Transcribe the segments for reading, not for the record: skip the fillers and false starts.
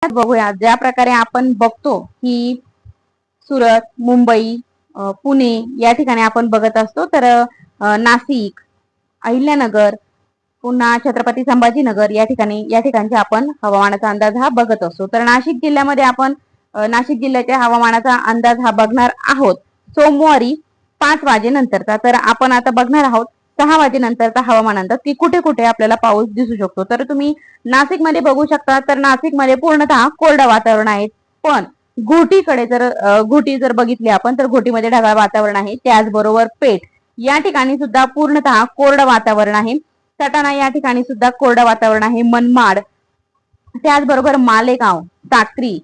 बघूया. ज्या प्रकारे आपण बघतो की सुरत, मुंबई, पुणे या ठिकाणी आपण बघत असतो, तर नाशिक, अहिल्यानगर, पुन्हा छत्रपती संभाजीनगर या ठिकाणचे आपण हवामानाचा अंदाज हा बघत असतो. तर नाशिक जिल्ह्यामध्ये आपण नाशिक जिल्ह्याच्या हवामानाचा अंदाज हा बघणार आहोत सोमवारी 5 वाजेनंतरचा. तर आपण आता बघणार आहोत 6 वाजेनंतरचा हवामान अंदाज की कुठे कुठे आपल्याला पाऊस दिसू शकतो. तर तुम्ही नाशिकमध्ये बघू शकता, तर नाशिकमध्ये पूर्णतः कोरडं वातावरण आहे. पण घोटीकडे घोटी जर बघितली आपण, तर घोटीमध्ये ढगाळ वातावरण आहे. त्याचबरोबर पेठ या ठिकाणी सुद्धा पूर्णतः कोरडं वातावरण आहे. सटाणा या ठिकाणी सुद्धा कोरडं वातावरण आहे. मनमाड, त्याचबरोबर मालेगाव, साक्री,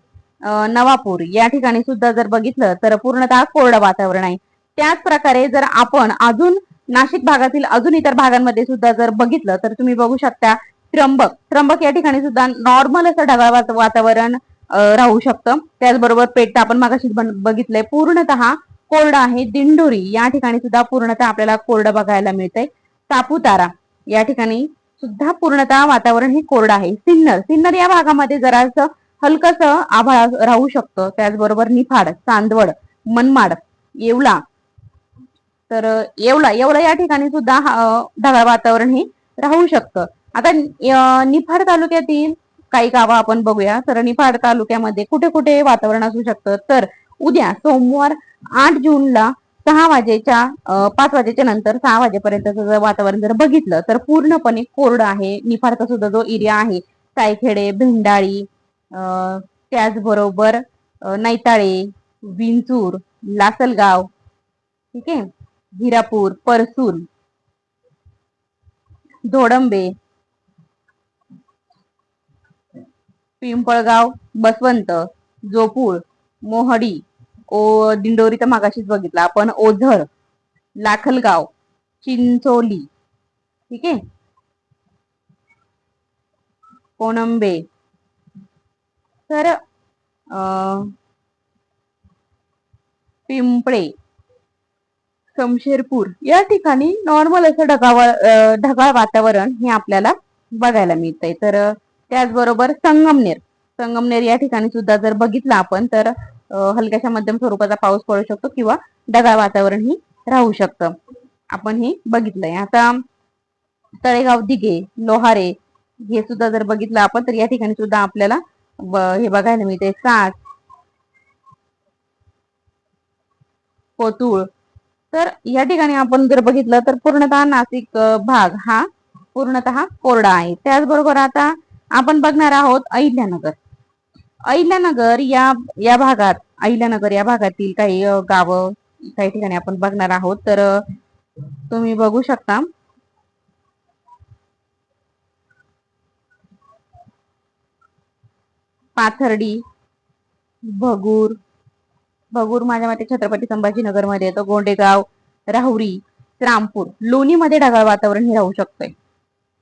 नवापूर या ठिकाणी सुद्धा जर बघितलं तर पूर्णतः कोरडं वातावरण आहे. त्याच प्रकारे जर आपण अजून नाशिक भागातील अजून इतर भागांमध्ये सुद्धा जर बघितलं, तर तुम्ही बघू शकता त्र्यंबक या ठिकाणी सुद्धा नॉर्मल असं ढगाळ वातावरण राहू शकतं. त्याचबरोबर पेठ आपण मागाशी बघितलंय पूर्णतः कोरडं आहे. दिंडोरी या ठिकाणी सुद्धा पूर्णतः आपल्याला कोरडं बघायला मिळतंय. सापुतारा या ठिकाणी सुद्धा पूर्णतः वातावरण हे कोरडं आहे. सिन्नर या भागामध्ये जरासं हलकस आभाळ राहू शकतं. त्याचबरोबर निफाड, चांदवड, मनमाड, येवला, तर येवला या ठिकाणी सुद्धा ढगाळ वातावरण हे राहू शकतं. आता निफाड तालुक्यातील काही गावं आपण बघूया. तर निफाड तालुक्यामध्ये कुठे कुठे वातावरण असू शकतं, तर उद्या सोमवार 8 जूनला 5 वाजेच्या नंतर 6 वाजेपर्यंतचं जर वातावरण जर बघितलं, तर पूर्णपणे कोरडं आहे. निफाडचा सुद्धा जो एरिया आहे, सायखेडे, भेंडाळी, त्याचबरोबर नैताळे, विंचूर, लासलगाव, ठीक आहे, हिरापूर, परसूल, धोडंबे, पिंपळगाव, बसवंत, जोपूर, मोहडी, दिंडोरी तर मागाशीच बघितलं आपण, ओझर, लाखलगाव, चिंचोली, ठीक आहे, कोणंबे, तर पिंपळे, शमशेरपूर या ठिकाणी नॉर्मल असं ढगाळ वातावरण हे आपल्याला बघायला मिळतंय. तर त्याचबरोबर संगमनेर या ठिकाणी सुद्धा जर बघितलं आपण, तर हलक्याशा मध्यम स्वरूपाचा पाऊस पडू शकतो किंवा ढगाळ वातावरण ही राहू शकतं. आपण हे बघितलंय. आता तळेगाव, दिघे, लोहारे हे सुद्धा जर बघितलं आपण, तर या ठिकाणी सुद्धा आपल्याला हे बघायला मिळते. साठ, कोतुळ, तर या ठिकाणी आपण जर बघितलं तर पूर्णतः नाशिक भाग हा पूर्णतः कोरडा आहे. त्याचबरोबर आता आपण बघणार आहोत अहिल्यानगर या भागात, अहिल्यानगर या भागातील काही गावं, काही ठिकाणी आपण बघणार आहोत. तर तुम्ही बघू शकता, पाथर्डी, भगूर माझ्या मते छत्रपती संभाजीनगर मध्ये येतो. गोंडेगाव, राहुरी, रामपूर, लोणीमध्ये ढगाळ वातावरण हे राहू शकतंय.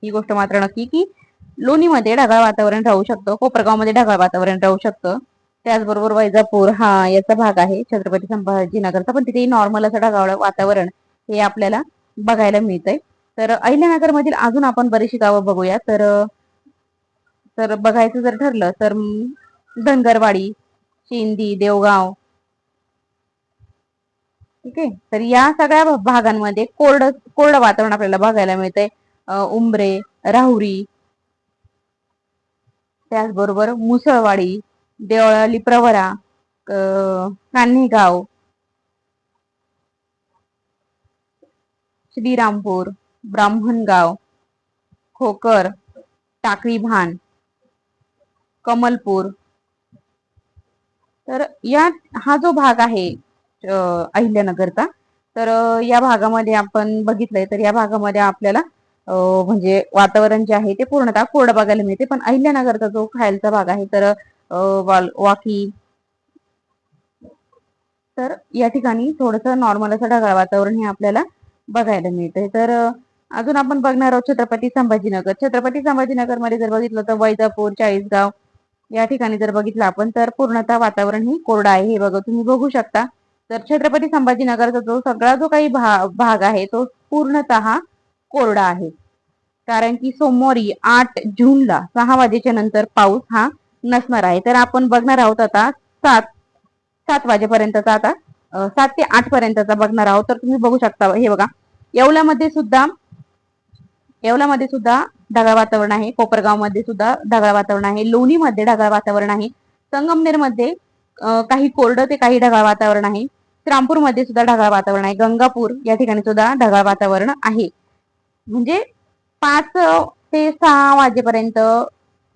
ही गोष्ट मात्र नक्की की लोणीमध्ये ढगाळ वातावरण राहू शकतं. कोपरगाव मध्ये ढगाळ वातावरण राहू शकतं. त्याचबरोबर वैजापूर हा याचा भाग आहे छत्रपती संभाजीनगरचा, पण तिथेही नॉर्मल असं ढगाळ वातावरण हे आपल्याला बघायला मिळतंय. तर अहिल्यानगर मधील अजून आपण बरीचशी गावं बघूया. तर बघायचं जर ठरलं तर धनगरवाडी, शिंदी, देवगाव, ठीक आहे. तर या सगळ्या भागांमध्ये कोरडं वातावरण आपल्याला बघायला मिळतंय. उंबरे, राहुरी, त्याचबरोबर मुसळवाडी, देवळाली, प्रवरा, कान्हेगाव, श्रीरामपूर, ब्राह्मणगाव, खोकर, टाकळी भान, कमलपूर, तर हा जो भाग आहे अहिल्यानगरचा, तर या भागामध्ये आपण बघितलंय, तर या भागामध्ये आपल्याला म्हणजे वातावरण जे आहे ते पूर्णतः कोरडं बघायला मिळते. पण अहिल्यानगरचा जो खालचा भाग आहे, तर वाकी, तर या ठिकाणी थोडस नॉर्मल असं ढगाळ वातावरण हे आपल्याला बघायला मिळतंय. तर अजून आपण बघणार आहोत छत्रपती संभाजीनगर मध्ये जर बघितलं तर वैजापूर, चाळीसगाव या ठिकाणी जर बघितलं आपण, तर पूर्णतः वातावरण हे कोरडं आहे. हे तुम्ही बघू शकता. तर छत्रपती संभाजीनगरचा जो काही भाग आहे तो पूर्णतः कोरडा आहे. कारण की सोमवारी 8 जूनला 6 वाजेच्या नंतर पाऊस हा नसणार आहे. तर आपण बघणार आहोत आता सात सात वाजेपर्यंतचा, आता 7 ते 8 पर्यंतचा बघणार आहोत. तर तुम्ही बघू शकता, हे बघा, येवल्यामध्ये सुद्धा ढगाळ वातावरण आहे. कोपरगाव मध्ये सुद्धा ढगाळ वातावरण आहे. लोणीमध्ये ढगाळ वातावरण आहे. संगमनेरमध्ये काही कोरडं ते काही ढगाळ वातावरण आहे. श्रामपूरमध्ये सुद्धा ढगाळ वातावरण आहे. गंगापूर या ठिकाणी सुद्धा ढगाळ वातावरण आहे. म्हणजे 5 ते 6 वाजेपर्यंत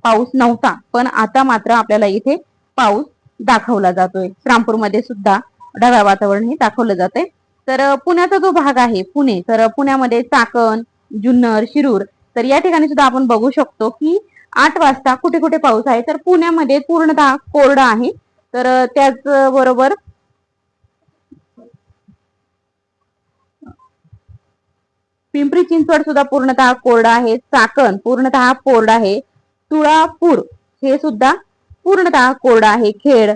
पाऊस नव्हता, पण आता मात्र आपल्याला इथे पाऊस दाखवला जातोय. श्रामपूरमध्ये सुद्धा ढगाळ वातावरण हे दाखवलं जातंय. तर पुण्याचा जो भाग आहे पुणे, तर पुण्यामध्ये चाकण, जुन्नर, शिरूर, तर या ठिकाणी सुद्धा आपण बघू शकतो की 8 वाजता कुठे कुठे पाऊस आहे. तर पुण्यामध्ये पूर्णतः कोरडं आहे. तर त्याचबरोबर पिंपरी चिंचवड सुद्धा पूर्णतः कोरडा आहे. चाकण पूर्णतः कोरडा आहे. तुळापूर हे सुद्धा पूर्णतः कोरडा आहे. खेड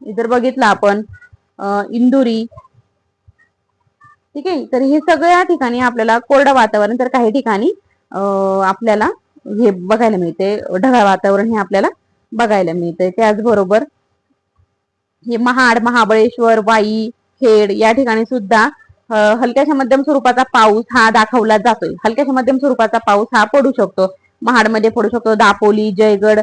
जर बघितलं आपण, इंदुरी, ठीक आहे, तर हे सगळ्या ठिकाणी आपल्याला कोरडं वातावरण, तर काही ठिकाणी आपल्याला हे बघायला मिळते, ढगाळ वातावरण हे आपल्याला बघायला मिळते. त्याचबरोबर हे महाड, महाबळेश्वर, वाई, खेड या ठिकाणी सुद्धा हलक्याशा मध्यम स्वरूपाचा पाऊस हा दाखवला जातोय. हलक्याशा मध्यम स्वरूपाचा पाऊस हा पडू शकतो. महाडमध्ये पडू शकतो. दापोली, जयगड,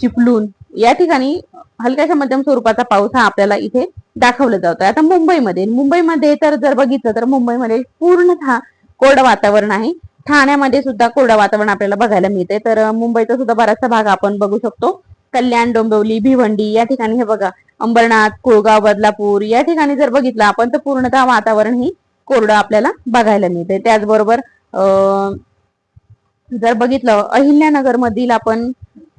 चिपळूण या ठिकाणी हलक्याशा मध्यम स्वरूपाचा पाऊस हा आपल्याला इथे दाखवला जातोय. आता मुंबईमध्ये तर जर बघितलं तर मुंबईमध्ये पूर्णतः कोरडं वातावरण आहे. ठाण्यामध्ये सुद्धा कोरडं वातावरण आपल्याला बघायला मिळते. तर मुंबईचा सुद्धा बराचसा भाग आपण बघू शकतो. कल्याण, डोंबिवली, भिवंडी या ठिकाणी हे बघा, अंबरनाथ, कुळगाव, बदलापूर या ठिकाणी जर बघितलं आपण तर पूर्णतः वातावरण ही कोरडं आपल्याला बघायला मिळते. त्याचबरोबर जर बघितलं अहिल्यानगर मधील आपण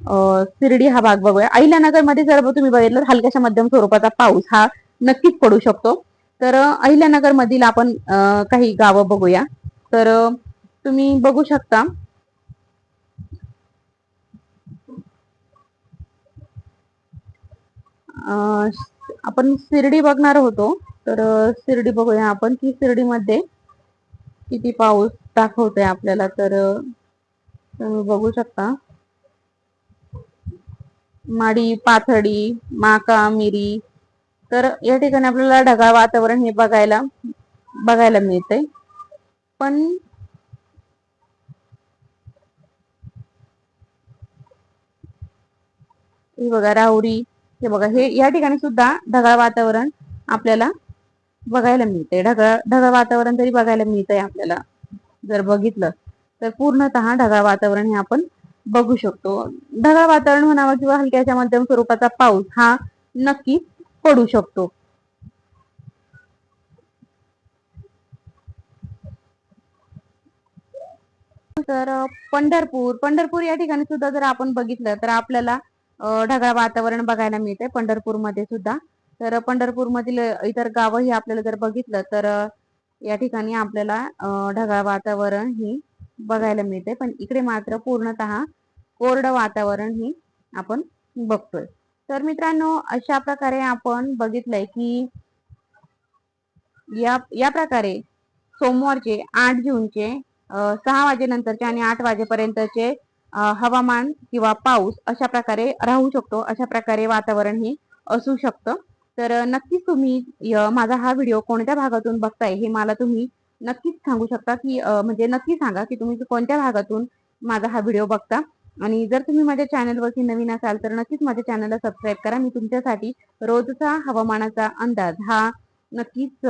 शिर्डी हा भाग बघूया. अहिल्यानगर मध्ये जर तुम्ही बघितलं हलक्याशा मध्यम स्वरूपाचा पाऊस हा नक्कीच पडू शकतो. तर अहिल्यानगर मधील आपण काही गावं बघूया. तर तुम्ही बघू शकता, आपण शिर्डी बघणार होतो. तर शिर्डी बघूया आपण की शिर्डीमध्ये किती पाऊस दाखवतोय आपल्याला. तर तुम्ही बघू शकता, माडी, पाथडी, माका, मिरी, तर या ठिकाणी आपल्याला ढगाळ वातावरण हे बघायला मिळतंय. पण हे बघा राहुरी, हे बघा, हे या ठिकाणी सुद्धा ढगाळ वातावरण आपल्याला बघायला मिळतंय. ढगाळ वातावरण तरी बघायला मिळतंय आपल्याला. जर बघितलं तर पूर्णतः ढगाळ वातावरण हे आपण बघू शकतो. ढगाळ वातावरण म्हणावं किंवा हलक्याच्या मध्यम स्वरूपाचा पाऊस हा नक्की पडू शकतो. तर पंढरपूर या ठिकाणी सुद्धा जर आपण बघितलं तर आपल्याला ढगाळ वातावरण बघायला मिळतंय पंढरपूरमध्ये सुद्धा. तर पंढरपूर मधील इतर गावंही आपल्याला जर बघितलं तर या ठिकाणी आपल्याला ढगाळ वातावरण ही बघायला मिळते. पण इकडे मात्र पूर्णतः कोरडं वातावरण ही आपण बघतोय. तर मित्रांनो, अशा प्रकारे आपण बघितलंय की या प्रकारे सोमवारचे 8 जूनचे 6 वाजेनंतरचे आणि 8 वाजेपर्यंतचे हवामान किंवा पाऊस अशा प्रकारे राहू शकतो. अशा प्रकारे वातावरण हे असू शकतं. तर नक्कीच तुम्ही माझा हा व्हिडिओ कोणत्या भागातून बघताय हे मला तुम्ही नक्कीच सांगू शकता, की म्हणजे नक्की सांगा की तुम्ही कोणत्या भागातून माझा हा व्हिडिओ बघता. आणि जर तुम्ही माझ्या चॅनलवरती नवीन असाल तर नक्कीच माझ्या चॅनलला सबस्क्राईब करा. मी तुमच्यासाठी रोजचा हवामानाचा अंदाज हा नक्कीच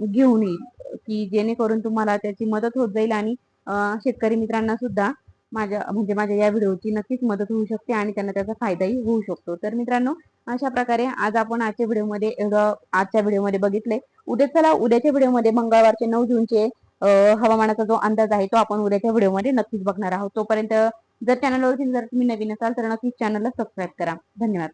घेऊन येईल, की जेणेकरून तुम्हाला त्याची मदत होत जाईल आणि शेतकरी मित्रांना सुद्धा माझ्या या व्हिडिओची नक्कीच मदत होऊ शकते आणि त्यांना त्याचा फायदाही होऊ शकतो. तर मित्रांनो, अशा प्रकारे आज आपण आजच्या व्हिडिओमध्ये बघितलंय. उद्याच्या व्हिडिओमध्ये मंगळवारचे 9 जूनचे हवामानाचा जो अंदाज आहे तो आपण उद्याच्या व्हिडिओमध्ये नक्कीच बघणार आहोत. तोपर्यंत जर तुम्ही नवीन असाल तर नक्कीच चॅनलला सबस्क्राईब करा. धन्यवाद.